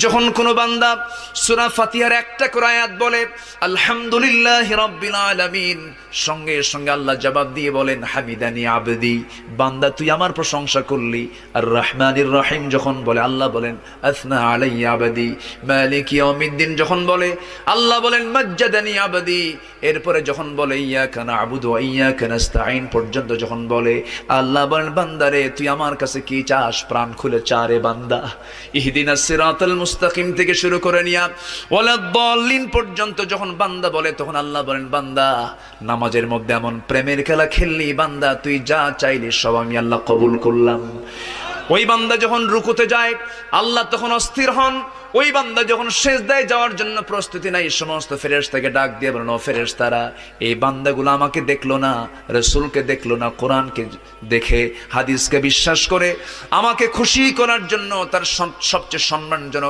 যখন কোনো বান্দা সূরা ফাতিহার একটা করে আয়াত বলে আলহামদুলিল্লাহি রাব্বিল আলামিন, সঙ্গে সঙ্গে আল্লাহ জবাব দিয়ে বলেন হামিদানি আবদি, বান্দা তুই আমার প্রশংসা করলি। আর রহমানির রহিম যখন বলে আল্লাহ বলেন আসনা আলাইয়া আবদি। মালিক ইয়াউমিদ্দিন যখন বলে আল্লাহ বলেন মাজ্জাদানি আবদি। এরপরে যখন বলে ইয়াকা না'বুদু ওয়া ইয়াকা নাস্তাঈন পর্যন্ত যখন বলে আল্লাহ বলেন বান্দারে তুই আমার কাছে কি চাস, প্রাণ খুলে চা রে বান্দা। ইহদিনাস সিরাতাল মুস্তাকিম থেকে শুরু করে নিয়া ওয়ালাদ-দাল্লিন পর্যন্ত যখন বান্দা বলে তখন আল্লাহ বলেন বান্দা নামাজের মধ্যে এমন প্রেমের খেলা খেললি বান্দা, তুই যা চাইলি সব আমি আল্লাহ কবুল করলাম। ওই বান্দা যখন রুকুতে যায় আল্লাহ তখন অস্থির হন। ওই বান্দা যখন সিজদায় যাওয়ার জন্য প্রস্তুতি নাই, সমস্ত ফেরেশতাকে ডাক দিয়ে বলেন ও ফেরেশতারা, এই বান্দাগুলো আমাকে দেখলো না, রাসূলকে দেখলো না, কোরআনকে দেখে হাদিসকে বিশ্বাস করে আমাকে খুশি করার জন্য তার সবচেয়ে সম্মানজনক